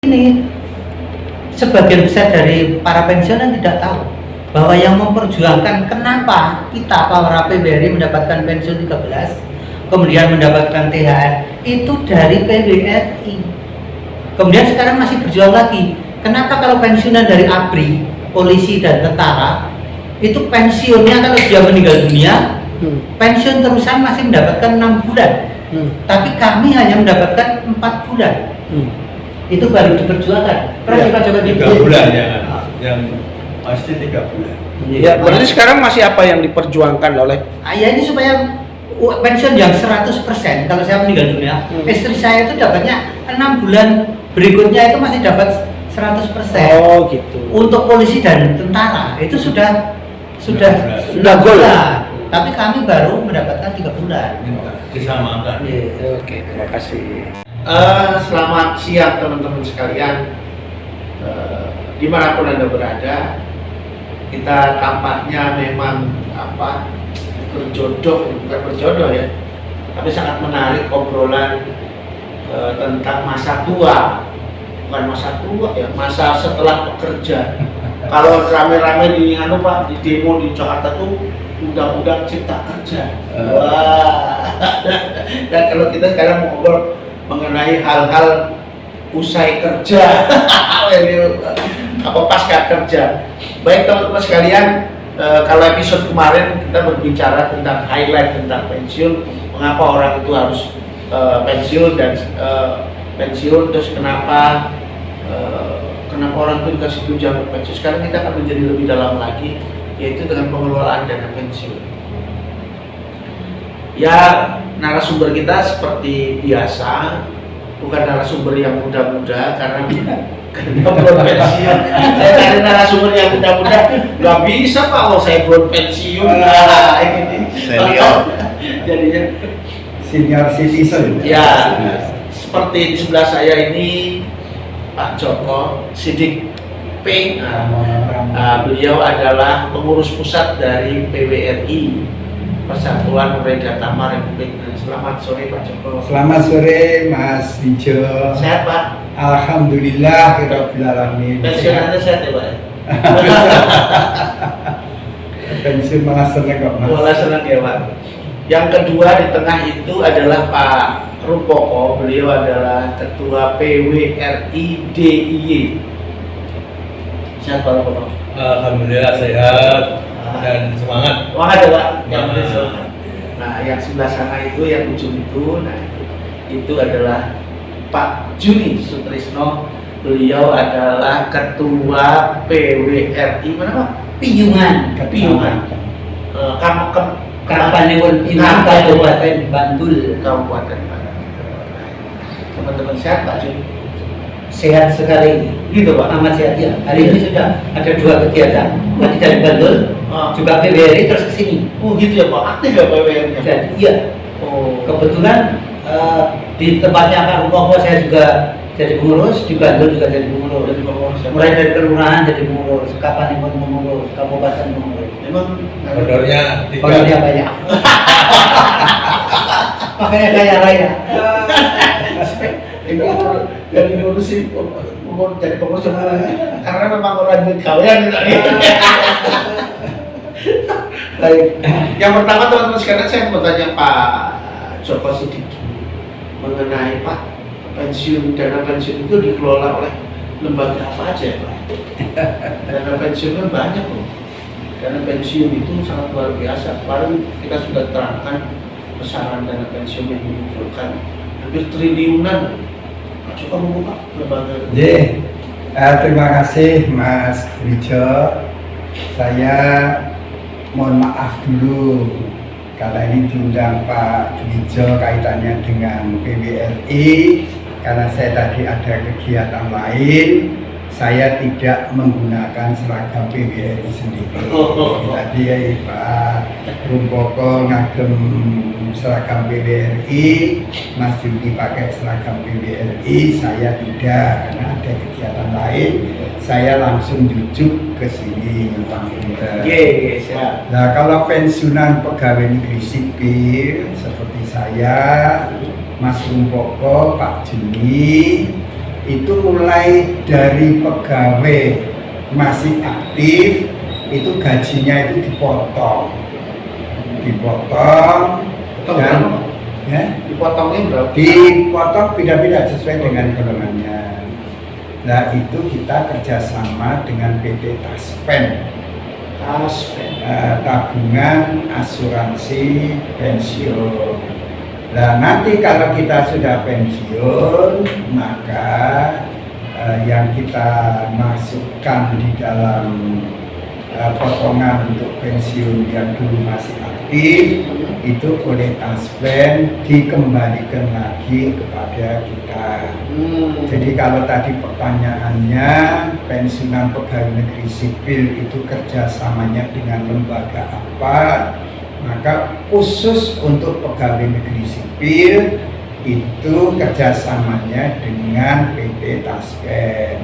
ini sebagian besar dari para pensiunan tidak tahu bahwa yang memperjuangkan kenapa kita para PBRI mendapatkan pensiun 13, kemudian mendapatkan THR itu dari PBRI. Kemudian sekarang masih berjuang lagi. Kenapa kalau pensiunan dari ABRI, polisi dan tentara itu pensiunnya kalau dia meninggal dunia, pensiun terusan masih mendapatkan 6 bulan. Tapi kami hanya mendapatkan 4 bulan. Itu baru diperjuangkan. Pernah kita coba 3 bulan ya, yang pasti 3 bulan. Ya, berarti sekarang masih apa yang diperjuangkan oleh? Ya ini supaya pensiun yang 100%. Kalau saya meninggal dunia, istri saya itu dapatnya 6 bulan berikutnya itu masih dapat 100%. Oh gitu. Untuk polisi dan tentara itu sudah gol. Tapi kami baru mendapatkan 3 bulan. Disamakan. Oke, terima kasih. Selamat siang teman-teman sekalian, dimanapun Anda berada. Kita tampaknya memang bukan berjodoh ya, tapi sangat menarik obrolan tentang masa tua. Bukan masa tua ya, masa setelah bekerja. Kalau rame-rame di di demo di Jakarta tuh undang-undang cipta kerja. Wah. Dan kalau kita sekarang mau ngobrol mengenai hal-hal usai kerja, pasca kerja. Baik teman-teman sekalian, kalau episode kemarin kita berbicara tentang highlight tentang pensiun, mengapa orang itu harus pensiun dan pensiun, terus kenapa orang itu dikasih tunjangan pensiun. Sekarang kita akan menjadi lebih dalam lagi, yaitu dengan pengelolaan dana pensiun. Ya, narasumber kita seperti biasa, bukan narasumber yang muda-muda karena belum pensiun. Saya cari narasumber yang muda-muda, nggak bisa Pak, saya belum pensiun. Senior. Jadinya senior citizen. ya, seperti di sebelah saya ini Pak Joko Sidik P. Beliau adalah pengurus pusat dari PWRI, Persatuan Regatama Republik Indonesia. Selamat sore Pak Joko. Selamat sore Mas Wijo. Sehat Pak? Alhamdulillah rabbil alamin. Pensiunannya sehat ya Pak? Pensiun malah seneng kok Mas. Malah senang ya Pak. Yang kedua di tengah itu adalah Pak Rumpoko. Beliau adalah Ketua PWRI DIY. Sehat Pak Rumpoko? Alhamdulillah sehat dan semangat. Wah ada Pak. Semangat. Nah yang sebelah sana itu yang ujung itu, nah itu adalah Pak Juni Sutrisno. Beliau adalah Ketua PWRI mana Pak? Piyungan. Kapanewon Piyungan Kabupaten Bantul. Kabupaten Bantul. Teman-teman sehat Pak Juni? Sehat sekali. Gitu Pak? Amat sehat ya. Hari ini sudah ada 2 kegiatan. Tadi dari Bantul, juga PBRI terus ke sini. Oh gitu ya Pak, aktif ya PWRI? Jadi iya. Oh. Kebetulan di tempatnya Pak Rumpoko saya juga jadi pengurus, di Bantul juga jadi pengurus. Mulai dari kelurahan jadi pengurus, Kapanewon pengurus, kabupaten pengurus. Memang Honornya 3. Honornya banyak. Makanya kaya raya. ini dari ngurusin umur jadi pengurus sebenarnya karena memang orang duit kalian gitu. Baik. Yang pertama teman-teman sekalian, saya mau tanya Pak Joko Sidik mengenai Pak, dana pensiun itu dikelola oleh lembaga apa aja ya Pak? Dana pensiun kan banyak loh. Dana pensiun itu sangat luar biasa. Kemarin kita sudah terangkan besaran dana pensiun yang dimunculkan hampir triliunan. Pak Joko membuka lembaga. Terima kasih Mas Wijo. Saya mohon maaf dulu karena ini diundang Pak Wijo kaitannya dengan PWRI, karena saya tadi ada kegiatan lain, saya tidak menggunakan seragam PWRI sendiri. Tadi ya Pak Rumpoko ngagem seragam PWRI, Mas Juni pakai seragam PWRI, saya tidak karena ada kegiatan lain. Saya langsung jujuk ke sini Siap. Nah, kalau pensiunan pegawai negeri sipil seperti saya, Mas Rumpoko, Pak Juni, itu mulai dari pegawai masih aktif itu gajinya itu dipotong dan ya, Dipotongnya berapa? dipotong beda-beda sesuai dengan golongannya. Nah itu kita kerjasama dengan PT Taspen, tabungan asuransi pensiun. Nah nanti kalau kita sudah pensiun maka yang kita masukkan di dalam potongan untuk pensiun yang dulu masih aktif itu oleh Taspen dikembalikan lagi kepada kita. Jadi kalau tadi pertanyaannya pensiunan pegawai negeri sipil itu kerjasamanya dengan lembaga apa, maka khusus untuk pegawai negeri sipil itu kerjasamanya dengan PT Taspen.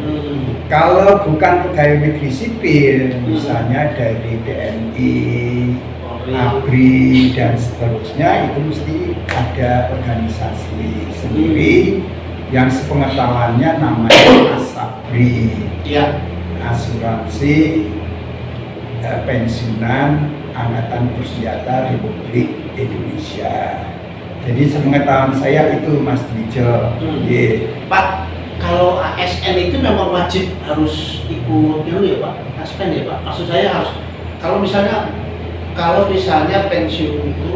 Kalau bukan pegawai negeri sipil, misalnya dari TNI, ABRI dan seterusnya, itu mesti ada organisasi sendiri yang sepengetahuannya namanya ASABRI, Ya. Asuransi Pensiunan Angkatan Bersenjata Republik Indonesia. Jadi sepengetahuan saya itu Mas Dwijo. Pak, kalau ASN itu memang wajib harus ikut dulu ya Pak, Taspen ya Pak. Maksud saya harus kalau misalnya pensiun itu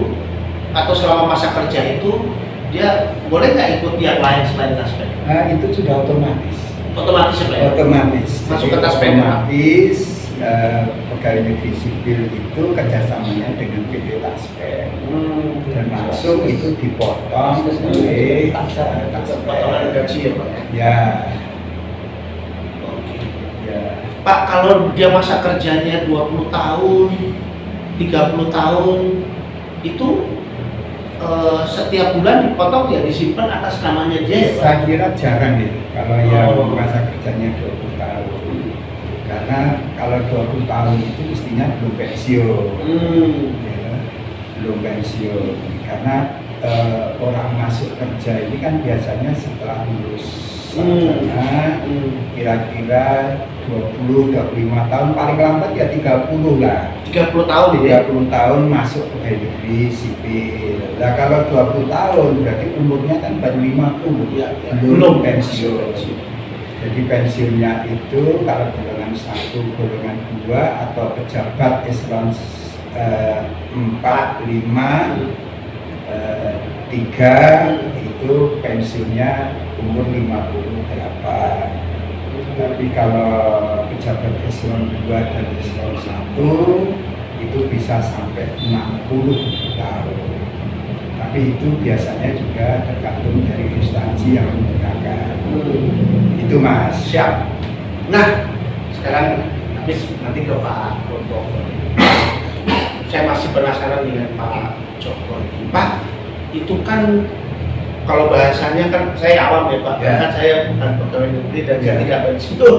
atau selama masa kerja itu dia boleh nggak ikut yang lain selain Taspen? Nah, itu sudah otomatis. Otomatis ya Pak? Ya? Otomatis. Masuk Jadi ke Taspen, otomatis pegawai negeri sipil itu kerjasamanya dengan PT Taspen. Termasuk itu dipotong oleh Potongan gaji ya Pak ya? Ya, Oke. ya. Pak, kalau dia masa kerjanya 20 tahun, 30 tahun itu setiap bulan dipotong ya disimpan atas namanya dia ya Pak? Saya kira jarang itu kalau yang Oh. masa kerjanya 20 tahun. Karena kalau 20 tahun itu mestinya belum pensiun. Ya, belum pensiun. Karena orang masuk kerja ini kan biasanya setelah lulus sarjana, kira-kira 20-25 tahun, paling lambat ya 30 lah. 30 tahun ya? 30 tahun masuk pegawai negeri sipil. Nah kalau 20 tahun berarti umurnya kan baru 50, Ya, ya. belum pensiun. Jadi pensiunnya itu kalau golongan 1, golongan 2 atau pejabat eselon 4, 5, 3 itu pensiunnya umur 58. Tapi kalau pejabat eselon 2 dan eselon 1 itu bisa sampai 60 tahun. Tapi itu biasanya juga tergantung dari instansi yang menggunakan. Itu Mas. Siap. Nah, sekarang habis nanti ke Pak Joko. Saya masih penasaran dengan Pak Joko. Pak, itu kan kalau bahasanya kan saya awam ya Pak, Ya. kan saya bukan pegawai negeri dan saya Ya. tidak pensiun.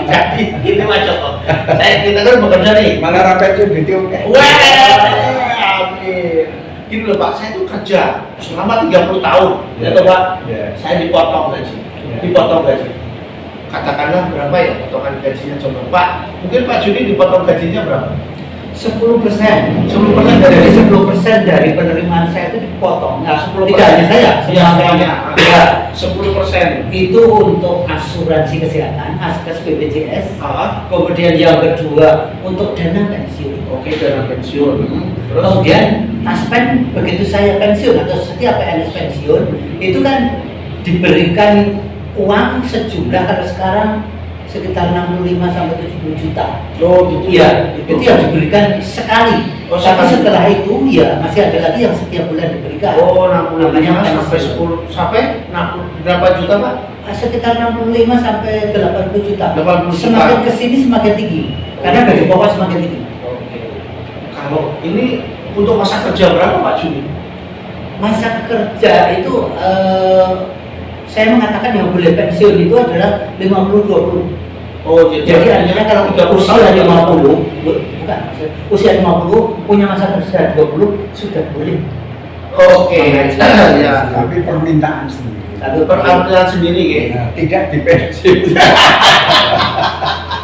Jadi ini Pak Joko, kita kan bekerja nih. Mana rapat itu oke. Wah, amin. Gini loh Pak, saya tuh kerja selama 30 tahun, ya toh Pak. Ya. Saya dipotong gaji, Ya. dipotong gaji. Katakanlah berapa ya potongan gajinya coba Pak? Mungkin Pak Juni dipotong gajinya berapa? 10%. 10% Dari dari 10% dari penerimaan saya itu dipotong. Nah, 10% Tidak hanya saya, Ya, semuanya. Ya, 10%. itu untuk asuransi kesehatan, Askes BPJS. Ah, Kemudian yang kedua untuk dana pensiun. oke dana pensiun. Terus Kemudian Taspen begitu saya pensiun atau setiap PNS pensiun itu kan diberikan uang sejumlah kalau sekarang sekitar 65 sampai 70 juta. oh gitu Iya, itu yang diberikan sekali. Oh, Tapi sekali. setelah itu ya masih ada lagi yang setiap bulan diberikan. Oh, 65 Namanya sampai pensiun. 10 sampai 60 berapa juta Pak? Sekitar 65 sampai 80 juta. 80 juta. Semakin kesini semakin tinggi. Karena gaji pokok semakin tinggi. Oke. Kalau ini untuk masa kerja berapa Pak Juni? Masa kerja itu saya mengatakan yang boleh pensiun itu adalah 50-20. Oh, Jadi artinya kalau 30 usia tahun 50, bukan, usia 50 punya masa kerja 20 sudah boleh. Oke, Pengajuan. ya. Tapi permintaan sendiri. Tapi Perampilan sendiri ya. Nah, tidak dipensiun.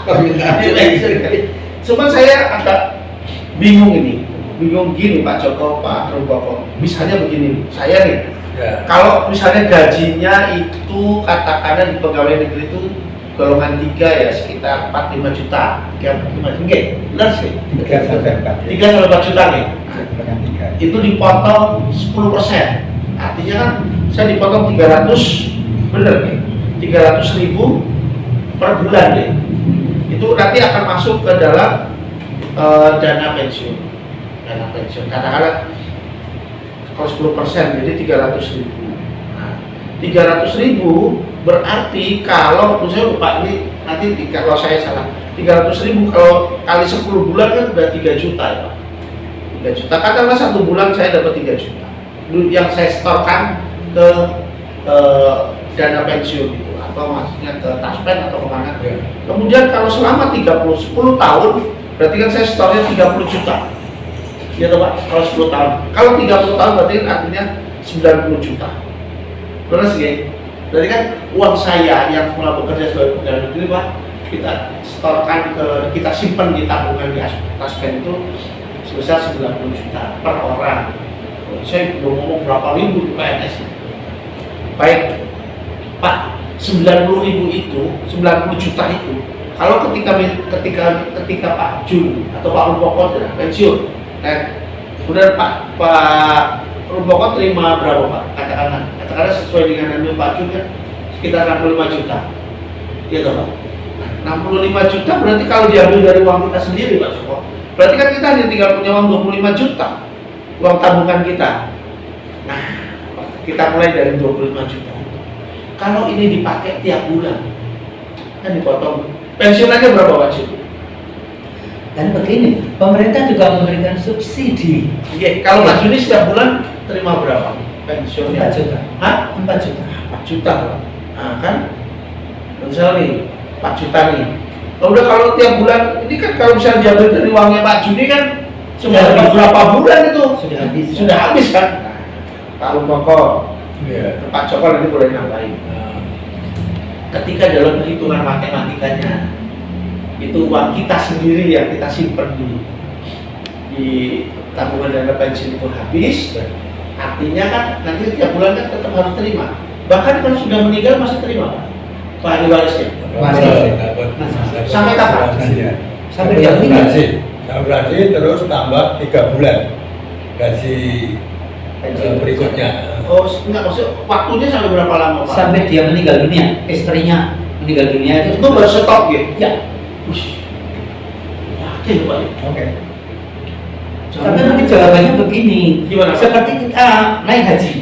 Permintaan sendiri. Cuman saya agak bingung gini Pak Joko, Pak Rumpoko. Misalnya begini, saya nih, Ya. kalau misalnya gajinya itu katakanlah di pegawai negeri itu golongan 3 ya sekitar 45 juta, 35 juta, benar sih? 3 sampai 4. 3 sampai 4 juta nih. Dengan 3. Itu dipotong 10%. Artinya kan saya dipotong 300, bener nih, 300.000 per bulan nih. Itu nanti akan masuk ke dalam dana pensiun. Katakanlah kalau 10% jadi 300.000. Nah, 300.000 berarti kalau misalnya Pak ini nanti kalau saya salah 300.000 kalau kali 10 bulan kan udah 3 juta ya Pak. 3 juta, katakanlah 1 bulan saya dapat 3 juta yang saya setorkan ke dana pensiun itu atau maksudnya ke taspen atau kemana. Ya. Kemudian kalau selama 10 tahun berarti kan saya setornya 30 juta ya Pak, kalau 10 tahun. Kalau 30 tahun berarti artinya 90 juta. Benar sih? Berarti kan uang saya yang mulai bekerja sebagai pegawai negeri Pak, kita setorkan kita simpan di tabungan di taspen itu sebesar 90 juta per orang. Saya belum ngomong berapa ribu di PNS. Baik, Pak, 90.000 itu, 90 juta itu, kalau ketika Pak Jun atau Pak Rumpoko pensiun, kemudian Pak Rumpoko terima berapa Pak? Katakanlah sesuai dengan Pak Jun kan sekitar 65 juta, iya Pak. 65 juta berarti kalau diambil dari uang kita sendiri Pak Joko, berarti kan kita hanya tinggal punya uang 25 juta uang tabungan kita. Nah, kita mulai dari 25 juta. Kalau ini dipakai tiap bulan, kan dipotong. Pensiunannya berapa Pak Joko? Dan begini, pemerintah juga memberikan subsidi. Iya, kalau Pak Juni setiap bulan terima berapa pensiunnya? 4 juta. Hah? 4 juta. 4 juta. Nah, kan? Misal nih, 4 juta nih. Udah kalau tiap bulan, ini kan kalau misalnya diambil dari uangnya Pak Juni kan sudah Sudah berapa bulan itu? Sudah habis. Sudah habis kan? Nah, Pak Rumpoko, Ya. Pak Joko nanti boleh nambahin. Nah, Ketika dalam perhitungan matematikanya, itu uang kita sendiri yang kita simpan di tabungan dana pensiun itu habis, artinya kan nanti tiap bulan kan tetap harus terima. Bahkan kalau sudah meninggal masih terima Pak ahli warisnya. dapat Sampai kapan? Ya. Sampai dia meninggal. Gaji terus tambah 3 bulan gaji berikutnya. Oh, enggak, maksud waktunya sampai berapa lama Pak? Sampai dia meninggal dunia, istrinya meninggal dunia Itu baru stop ya? Ya. Yakin Pak? Oke. Tapi mungkin jawabannya begini. Gimana, Pak? Seperti kita naik haji,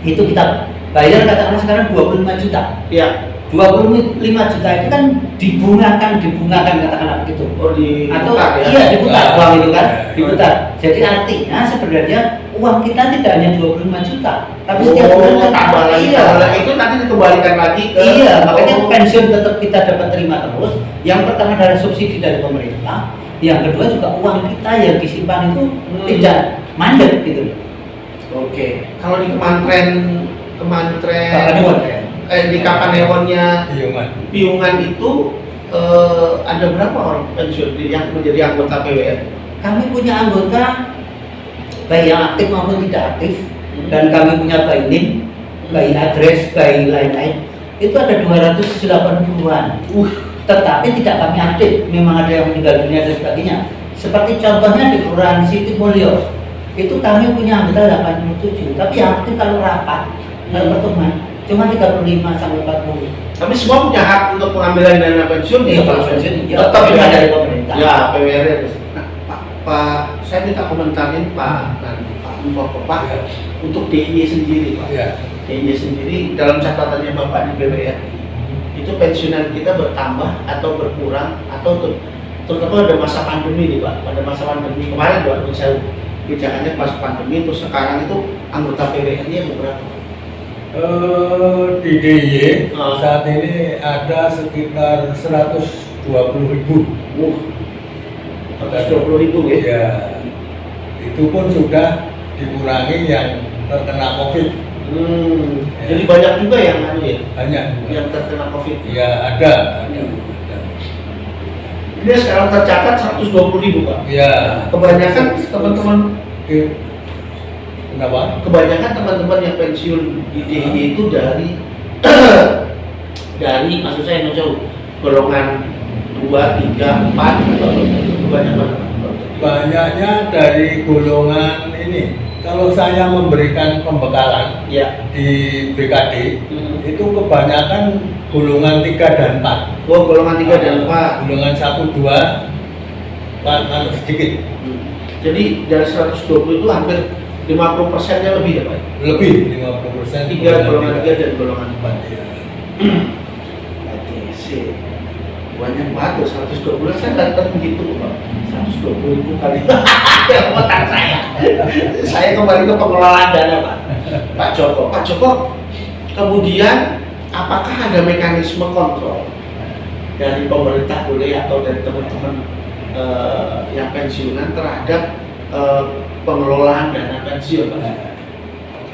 itu kita bayar katakanlah sekarang 25 juta. Iya. 25 juta itu kan dibungakan katakanlah begitu. Oh, di Atau putar ya? iya diputar Ya. uang itu kan, Ya. diputar. Jadi artinya sebenarnya uang kita tidak hanya 25 juta, tapi setiap Oh, bulan tambah lagi. iya. Tambah lagi. Itu nanti dikembalikan lagi ke Iya, makanya Oh. pensiun tetap kita dapat terima terus. Yang pertama adalah subsidi dari pemerintah, yang kedua juga uang kita yang disimpan itu tidak mandek gitu. Oke. Kalau di Kementerian Kapanewon ya. di Kapanewonnya Piungan. Piungan itu ada berapa orang pensiun yang menjadi anggota PWR? Kami punya anggota baik yang aktif maupun tidak aktif, dan kami punya bayi bayi address, bayi lain-lain. Itu ada 280-an. Tetapi tidak kami aktif, memang ada yang meninggal dunia dan sebagainya. Seperti contohnya di Kelurahan Siti Mulyo, itu kami punya anggota 87, tapi yang aktif kalau rapat, kalau pertemuan cuma 35 sampai 40. Tapi semua punya hak untuk pengambilan dana pensiun Iya, ya, kalau pensiun, iya. tetap Tapi ya dari pemerintah. Ya, PWR. Nah, Pak, saya minta komentarin Pak Rumpoko Pak Ya. untuk DIY sendiri Pak. Ya. DIY sendiri dalam catatannya Bapak di PWR itu pensiunan kita bertambah atau berkurang atau terutama ada masa pandemi nih Pak. Pada masa pandemi kemarin Pak, saya kebijakannya pas pandemi terus sekarang itu anggota PWR-nya berapa? Di DIY Ah. saat ini ada sekitar 120.000. 120.000 ya. Ya, itu pun sudah dikurangi yang terkena COVID. Jadi banyak juga yang Banyak juga. yang terkena COVID. Ya ada. Ini sekarang tercatat 120.000 Pak. Ya. Kebanyakan teman-teman Kenapa? kebanyakan teman-teman yang pensiun di DIY itu dari maksud saya golongan 2, 3, 4 kebanyakan. Banyaknya dari golongan ini. Kalau saya memberikan pembekalan Ya. di BKD itu kebanyakan golongan 3 dan 4. Oh, golongan 3 dan 4. Golongan 1, 2 sedikit. Jadi dari 120 itu hampir 50%-nya lebih ya Pak? Lebih 50%. 3 golongan 3 dan golongan 4. Ya. Oke, sih. Banyak banget 120, saya nggak begitu Pak. 120 itu kali otak saya. Saya kembali ke pengelolaan dana Pak Joko. Pak Joko, kemudian apakah ada mekanisme kontrol dari pemerintah boleh atau dari teman-teman yang pensiunan terhadap pengelolaan dana pensiun Pak?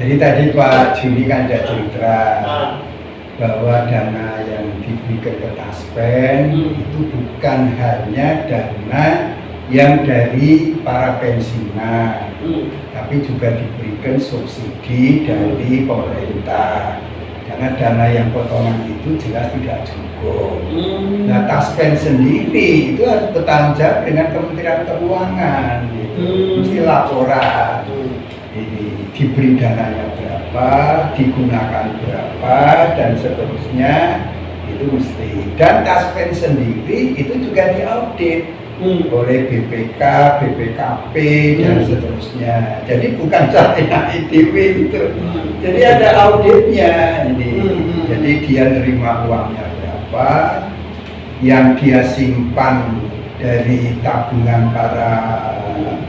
Jadi tadi Pak Juni kan ada cerita Ah. bahwa dana yang diberikan ke Taspen itu bukan hanya dana yang dari para pensiunan, tapi juga diberikan subsidi dari pemerintah. Karena dana yang potongan itu jelas tidak cukup. Nah, Taspen sendiri itu harus bertanggung jawab dengan Kementerian Keuangan, gitu. Mesti laporan. Ini diberi dananya berapa, digunakan berapa, dan seterusnya itu mesti. Dan Taspen sendiri itu juga diaudit oleh BPK, BPKP dan seterusnya. Jadi bukan cara IDW gitu. Jadi ada auditnya ini. Jadi dia nerima uangnya berapa, yang dia simpan dari tabungan para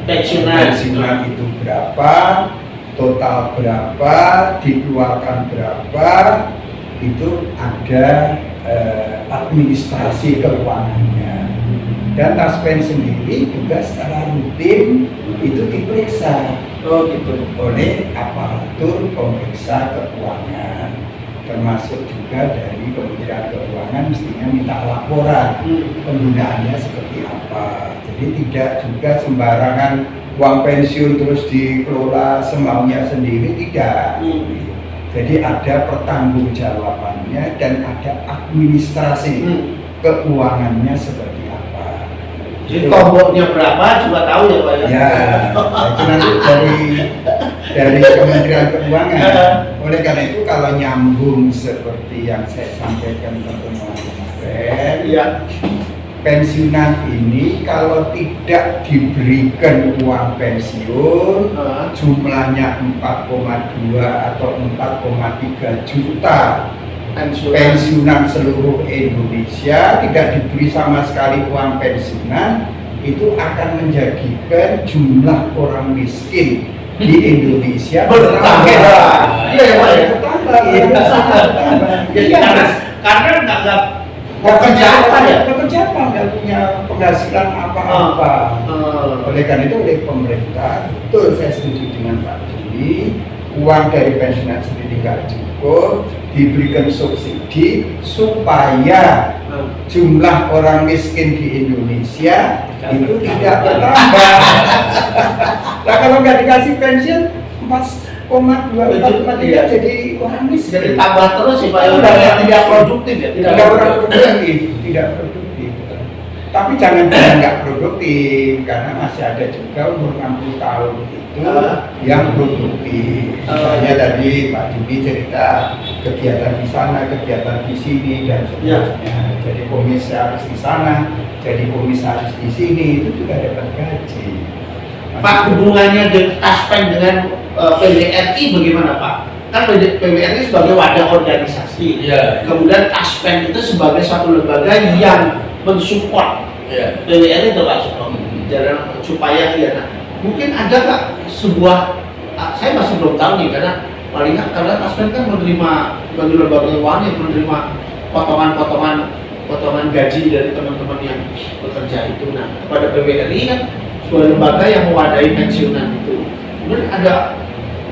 pensiunan itu berapa, total berapa, dikeluarkan berapa, itu ada administrasi keuangannya. Dan Taspen sendiri juga secara rutin itu diperiksa oleh aparatur pemeriksa keuangan, termasuk juga dari Kementerian Keuangan mestinya minta laporan penggunaannya seperti apa. Jadi tidak juga sembarangan uang pensiun terus dikelola semaunya sendiri, tidak. Jadi ada pertanggungjawabannya dan ada administrasi keuangannya seperti apa. Jadi tomboknya berapa juga tahu ya Pak ya? Ya, itu nanti dari Kementerian Keuangan. Oleh karena itu kalau nyambung seperti yang saya sampaikan pertemuan kemarin, Iya. pensiunan ini kalau tidak diberikan uang pensiun jumlahnya 4,2 atau 4,3 juta pensiunan seluruh Indonesia tidak diberi sama sekali uang pensiunan, itu akan menjadikan jumlah orang miskin di Indonesia bertambah. Iya ya Pak ya. bertambah. Jadi karena nggak pekerjaan ya. Pekerjaan nggak punya penghasilan apa-apa. Oleh karena itu oleh pemerintah, betul saya setuju dengan Pak Juni, uang dari pensiunan sendiri nggak cukup, diberikan subsidi supaya jumlah orang miskin di Indonesia itu tidak bertambah. Nah kalau nggak dikasih pensiun 4,2 jadi orang miskin. Jadi tambah terus sih Pak, udah tidak produktif ya, Tidak orang produktif, tidak produktif. Tapi jangan bilang nggak produktif, karena masih ada juga umur 60 tahun itu yang produktif. Misalnya tadi Pak Juni cerita kegiatan di sana, kegiatan di sini dan seterusnya. Jadi komisaris di sana, jadi komisaris di sini itu juga dapat gaji. Pak, hubungannya dengan Taspen dengan PBRI bagaimana Pak? Kan PBRI sebagai wadah organisasi, kemudian Taspen itu sebagai satu lembaga yang mensupport PBRI itu Pak supaya nah, mungkin ada nggak sebuah, saya masih belum tahu nih karena Taspen kan menerima bagi lembaga keuangan yang menerima potongan gaji dari teman-teman yang bekerja itu. Nah, kepada PBRI kan sebuah lembaga yang mewadahi pensiunan itu. Mungkin ada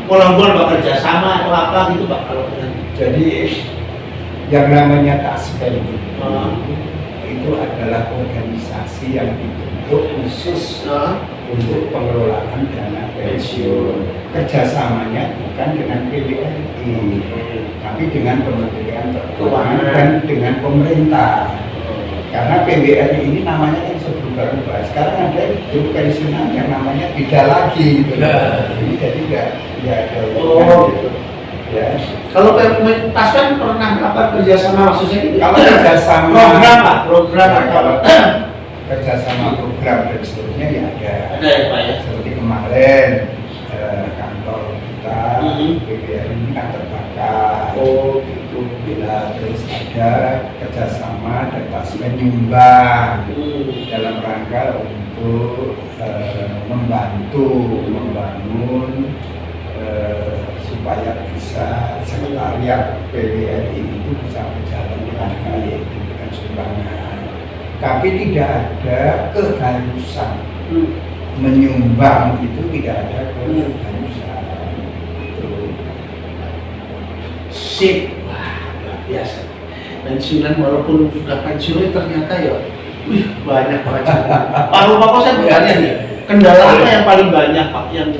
pola-pola bekerja sama atau apa gitu Pak kalau dengan Jadi yang namanya Taspen Ah. itu adalah organisasi yang dibentuk khusus untuk pengelolaan dana pensiun. Kerjasamanya bukan dengan PBRI, tapi dengan Kementerian Keuangan dan dengan pemerintah. Karena PBRI ini namanya yang berubah-ubah. Sekarang ada grup pensiunan yang namanya beda lagi gitu. Ini jadi nggak ada hubungan gitu. Ya. kalau Taspen pernah apa kerjasama maksudnya gitu? Kalau kerjasama program Pak, program atau kalau kerjasama program dan seterusnya ya ada. ada ya Pak ya? Seperti kemarin kantor kita Mhm. PBRI ini kan terbakar. Oh gitu. Bila terus ada kerjasama dan Taspen nyumbang dalam rangka untuk membantu membangun supaya bisa sekretariat PBRI itu bisa berjalan dengan baik dengan sumbangan. Tapi tidak ada keharusan menyumbang itu tidak ada keharusan. Itu. Sip, wah luar biasa. Pensiunan walaupun sudah pensiun ternyata ya, wih banyak banget. Pak Rupako saya bertanya nih, kendala apa yang paling banyak Pak yang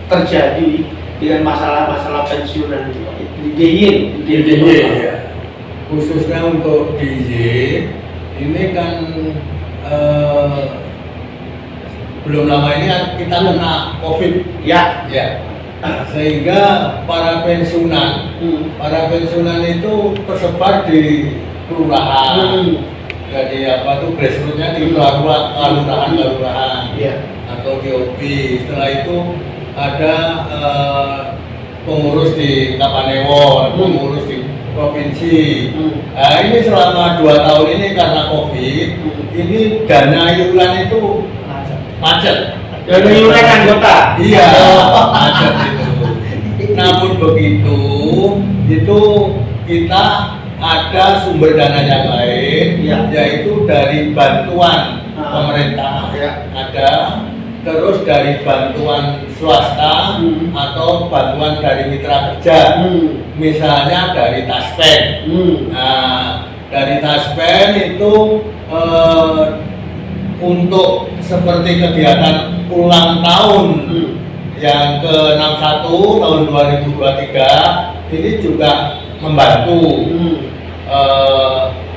terjadi dengan masalah-masalah pensiunan di DIY? ya. Khususnya untuk DJ ini kan belum lama ini kan kita kena COVID Ya. ya, sehingga para pensiunan itu tersebar di kelurahan. Jadi apa tuh grassrootsnya di kelurahan Ya. atau DOP. Setelah itu ada pengurus di Kapanewon, pengurus di provinsi. Nah ini selama 2 tahun ini karena COVID, ini dana iuran itu macet. Dan iuran anggota. Iya, macet itu. Namun begitu, itu kita ada sumber dana yang lain, Ya. yaitu dari bantuan pemerintah, Ya. ada, terus dari bantuan swasta atau bantuan dari mitra kerja, misalnya dari Taspen. Nah, dari Taspen itu untuk seperti kegiatan ulang tahun yang ke-61 tahun 2023 ini juga membantu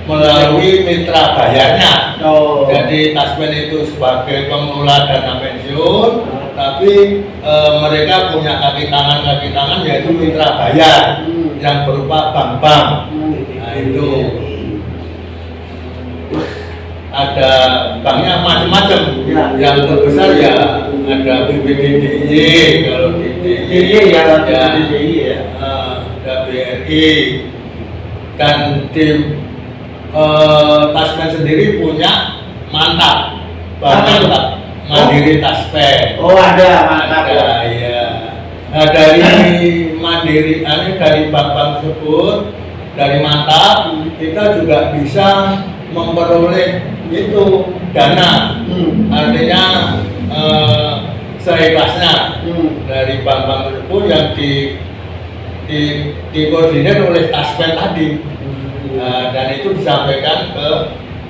melalui mitra bayarnya. Jadi Taspen itu sebagai pengelola dana pensiun, tapi mereka punya kaki tangan yaitu mitra bayar yang berupa bank-bank. Nah itu ada banknya macam-macam. Ya. Yang terbesar ya ada BPDIY kalau di DIY ya, DIY ya. ada BRI dan di Taspen sendiri punya mantap, mantap Mandiri Taspen. Oh ada, mantap ya. Ada, ya. Nah dari Mandiri, dari bank-bank tersebut, dari mantap kita juga bisa memperoleh itu dana, artinya seikhlasnya dari bank-bank tersebut yang dikoordinir oleh Taspen tadi. Dan itu disampaikan ke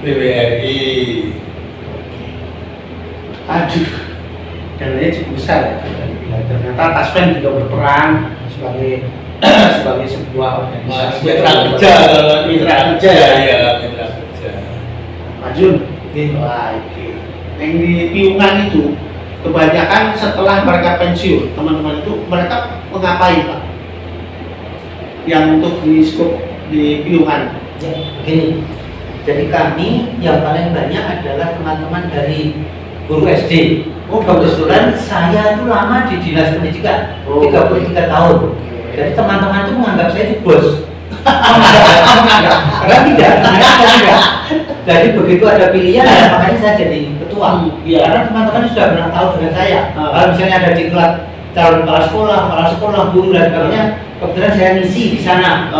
PBRI. Aduh, dananya cukup besar ya. Ternyata Taspen juga berperan sebagai sebuah organisasi. Mitra kerja, Mitra kerja ya, mitra kerja. Pak Jun, wah oke. Yang di Piungan itu kebanyakan setelah mereka pensiun, teman-teman itu mereka mengapain Pak? Yang untuk di skop di Piungan. Ya, begini. Jadi kami yang paling banyak adalah teman-teman dari guru SD. Kebetulan saya itu lama di dinas pendidikan, 33 tahun. Jadi teman-teman itu menganggap saya itu bos. Karena tidak. Jadi begitu ada pilihan, ya, makanya saya jadi ketua. Karena teman-teman sudah pernah tahu dengan saya. Kalau misalnya ada diklat calon kepala sekolah, guru dan sebagainya, kebetulan saya ngisi di sana.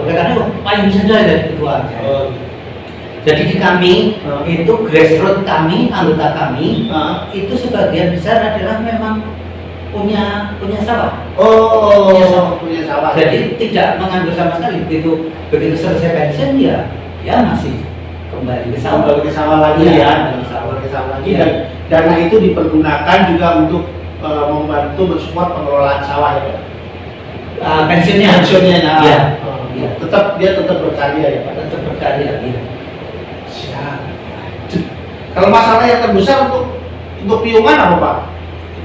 Karena paling bisa saja jadi ketua. Jadi di kami itu grassroots kami, anggota kami itu sebagian besar adalah memang punya sawah. Oh, Punya sawah. punya sawah. Jadi tidak menganggur sama sekali. Begitu selesai pensiun ya masih kembali ke sawah. Kembali ke sawah lagi Iya, ya, kembali ke sawah. ke sawah lagi. Iya. Dan dana itu dipergunakan juga untuk membantu mensupport pengelolaan sawah ya Pak. Pensiunnya Ya. Iya. Iya. Dia tetap berkarya ya Pak. Tetap berkarya. Iya. Siap. Kalau masalah yang terbesar untuk piungan apa Pak?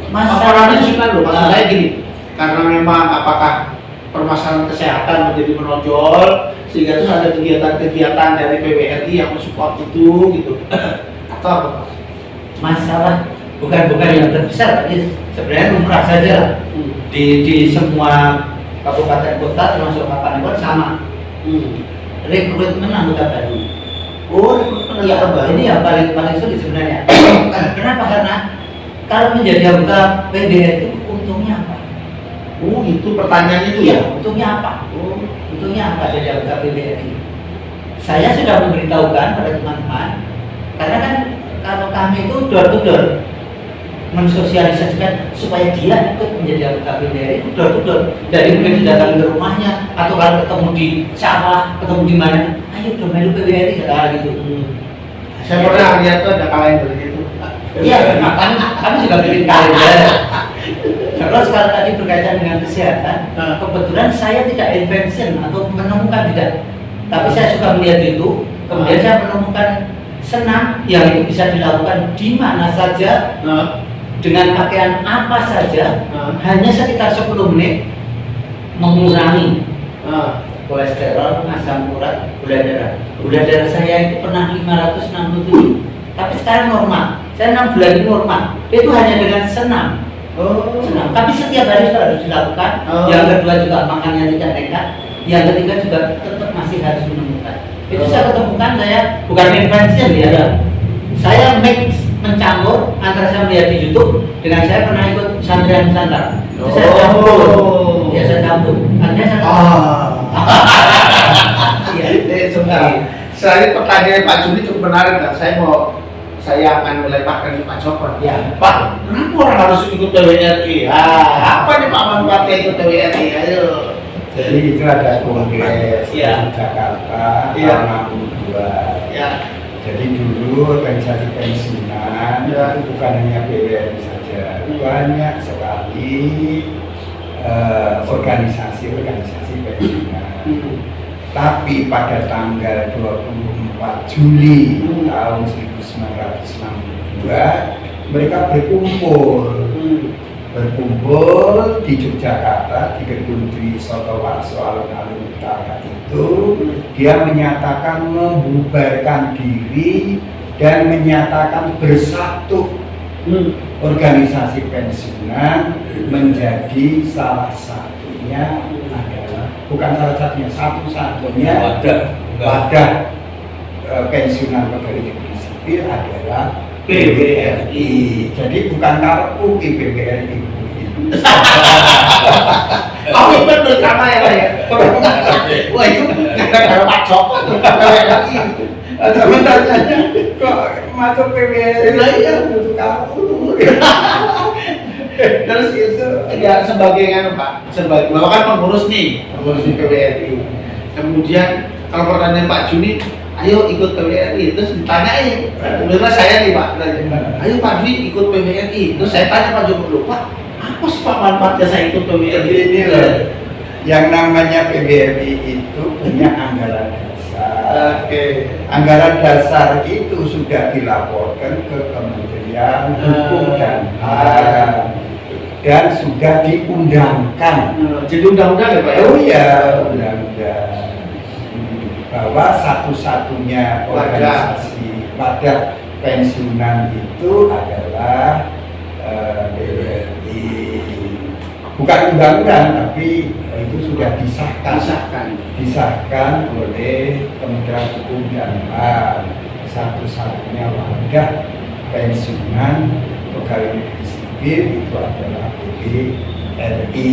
Masalah pensiunan loh, maksud saya gini, karena memang apakah permasalahan kesehatan menjadi menonjol sehingga terus ada kegiatan-kegiatan dari PWRI yang mensupport itu gitu atau apa Pak? Masalah bukan yang terbesar, tapi sebenarnya lumrah saja lah. Di semua kabupaten kota termasuk Kapanewon sama. Rekrutmen anggota baru. Oh, rekrutmen Ya, anggota baru. ini yang paling sulit sebenarnya. Kenapa? Karena kalau menjadi anggota PBR itu untungnya apa? Oh, itu pertanyaan itu ya. Untungnya apa? Untungnya apa jadi anggota PBRI? Saya sudah memberitahukan pada teman-teman, karena kan kalau kami itu door to door mensosialisasikan supaya dia ikut menjadi anggota PBRI itu door to door. Jadi mungkin didatangi ke rumahnya atau kalau ketemu di sawah, ketemu di mana, ayo dong melu PBRI gitu. Saya pernah lihat tuh ada kalender gitu. Iya, kami juga bikin kalender. Terus kalau tadi berkaitan dengan kesehatan, kebetulan saya tidak invention atau menemukan tidak, tapi saya suka melihat itu. Kemudian saya menemukan senam yang itu bisa dilakukan di mana saja, dengan pakaian apa saja, hanya sekitar 10 menit mengurangi kolesterol, asam urat, gula darah. Gula darah saya itu pernah 567, tapi sekarang normal. Saya 6 bulan ini normal. Itu hanya dengan senam. Senam. Tapi setiap hari harus dilakukan. Yang kedua juga makannya tidak nekat. Yang ketiga juga tetap masih harus menemukan. Itu saya ketemukan, saya bukan invention ya. Saya mencampur antara saya melihat di YouTube dengan saya pernah ikut pesantren Nusantara. Itu saya campur. Ya saya campur. Artinya saya Sebentar. Saya pertanyaan Pak Juni cukup menarik kan. Saya akan melemparkan ke Pak Joko. Ya. Pak, kenapa orang harus ikut TWRI? Apa nih Pak manfaatnya ikut TWRI? Ayo. Jadi itu ada kongres di Ya. Jakarta Ya. tahun 62. Ya. Jadi dulu organisasi pensiunan Ya. itu bukan hanya PWRI saja, banyak sekali organisasi pensiunan. Tapi pada tanggal 24 Juli tahun 1962 mereka berkumpul di Yogyakarta di Gedung Dwi Sotowarso alun-alun utara itu. Dia menyatakan membubarkan diri dan menyatakan bersatu organisasi pensiunan menjadi salah satunya adalah bukan salah satunya, satu-satunya wadah pensiunan pegawai negeri sipil adalah PWRI. Jadi bukan kartu PWRI. Komitmen bersama ya Pak ya. Wah itu gara-gara Pak Joko tuh PWRI. Teman-teman kok masuk PWRI Iya. butuh kartu. Terus itu ya sebagai kan Pak, sebagai Bapak kan pengurus nih, pengurus di PWRI. Kemudian kalau pertanyaan Pak Juni, ayo ikut PWRI, terus ditanyain, kemudian saya nih Pak, ayo Pak Juni ikut PWRI, terus saya tanya Pak Joko dulu, Pak, apa sih Pak manfaatnya saya ikut PWRI? Ini loh, yang namanya PWRI itu punya anggaran dasar. Oke. Anggaran dasar itu sudah dilaporkan ke Kementerian Hukum dan HAM dan sudah diundangkan. Jadi undang-undang ya Pak ya? Oh iya, undang-undang bahwa satu-satunya organisasi wadah pensiunan itu adalah PWRI. Bukan undang-undang, tapi itu sudah disahkan oleh Kementerian Hukum dan HAM. Satu-satunya wadah pensiunan pegawai negeri sipil itu adalah PWRI.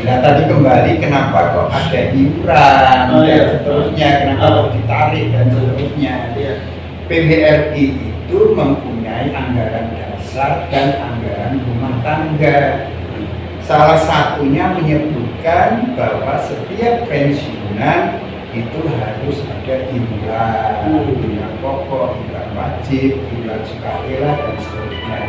Nah tadi kembali kenapa kok ada iuran dan seterusnya, kenapa kok ditarik dan seterusnya. PBRI itu mempunyai anggaran dasar dan anggaran rumah tangga. Salah satunya menyebutkan bahwa setiap pensiunan itu harus ada iuran pokok, iuran wajib, iuran sukarela dan seterusnya.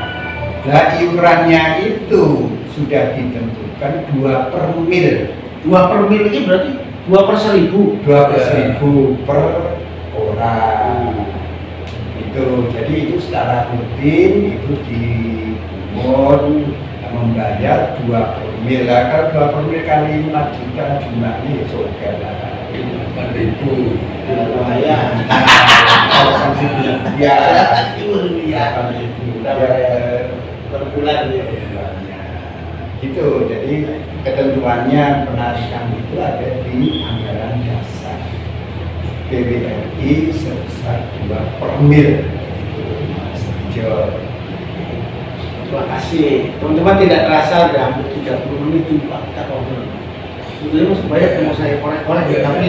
Nah, iurannya itu sudah ditentukan 2/mil. 2/mil ini berarti 2/1000. 2/1000 per orang. Itu jadi itu secara rutin itu dipungut membayar 2/mil. Lah kalau 2/mil kali 5 juta jumlahnya ya surga lah. 8.000. Lumayan. Ya, Ya, per bulan ya. Gitu. Jadi ketentuannya penarikan itu ada di anggaran dasar PBRI sebesar 2/mil. Itu Mas Ijo. Terima kasih. Teman-teman tidak terasa udah hampir 30 menit tuh Pak kita ngobrol. Sebenarnya masih banyak yang mau saya korek-korek ya, tapi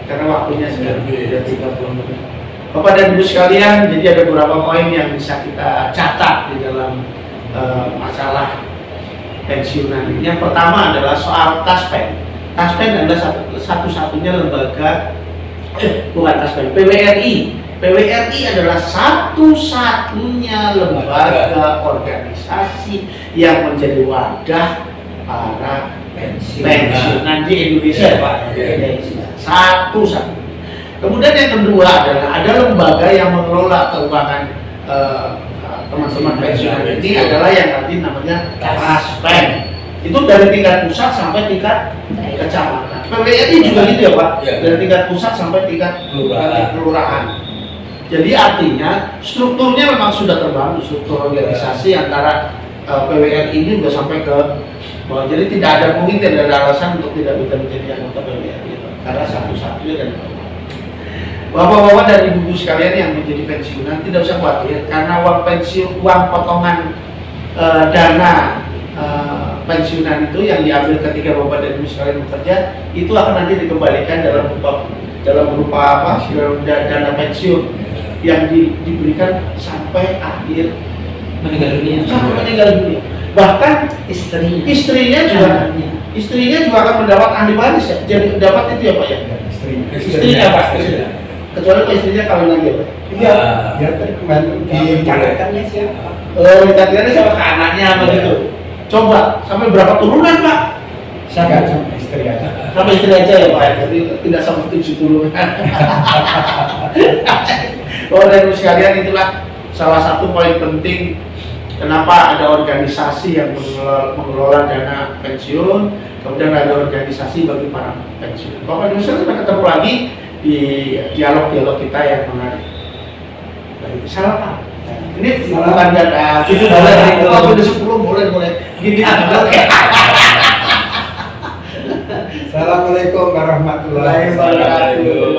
karena waktunya sudah 30 menit. Bapak dan Ibu sekalian, jadi ada beberapa poin yang bisa kita catat di dalam masalah pensiunan. Yang pertama adalah soal Taspen. Taspen adalah satu-satunya lembaga, bukan Taspen, PWRI. PWRI adalah satu-satunya lembaga organisasi yang menjadi wadah para pensiunan di Indonesia, Pak. Satu-satunya. Kemudian yang kedua adalah ada lembaga yang mengelola keuangan teman-teman pensiunan ini adalah yang nanti namanya Taspen. Itu dari tingkat pusat sampai tingkat kecamatan. PWRI juga gitu ya, Pak. Dari tingkat pusat sampai tingkat kelurahan. Jadi artinya strukturnya memang sudah terbangun, struktur organisasi antara PWRI ini sudah sampai ke bawah. Jadi tidak ada, mungkin tidak ada alasan untuk tidak bisa menjadi anggota PWRI karena satu-satunya dan bapak-bapak dan ibu-ibu sekalian yang menjadi pensiunan tidak usah khawatir karena uang pensiun, uang potongan dana pensiunan itu yang diambil ketika bapak dan ibu sekalian bekerja itu akan nanti dikembalikan dalam berupa apa? Dana pensiun yang diberikan sampai akhir meninggal dunia. Sampai meninggal dunia. Bahkan istrinya juga akan mendapat ahli waris ya. Jadi dapat itu ya Pak ya. Istrinya Pak. Kecuali kalau istrinya kawin lagi ya Pak. Iya, ya tergantung dicatatkannya siapa. Dicatatkannya siapa ke anaknya apa gitu. Coba sampai berapa turunan Pak? Saya sama istri aja. Sama istri aja ya Pak. Jadi tidak sampai 7 turunan. Dan sekalian itulah salah satu poin penting kenapa ada organisasi yang mengelola dana pensiun, kemudian ada organisasi bagi para pensiun. Bapak Ibu kita ketemu lagi di dialog-dialog kita yang menarik. Baik, salah Pak. Ini bukan dana, itu boleh, kalau udah 10 boleh. Gini oke. Assalamualaikum warahmatullahi wabarakatuh.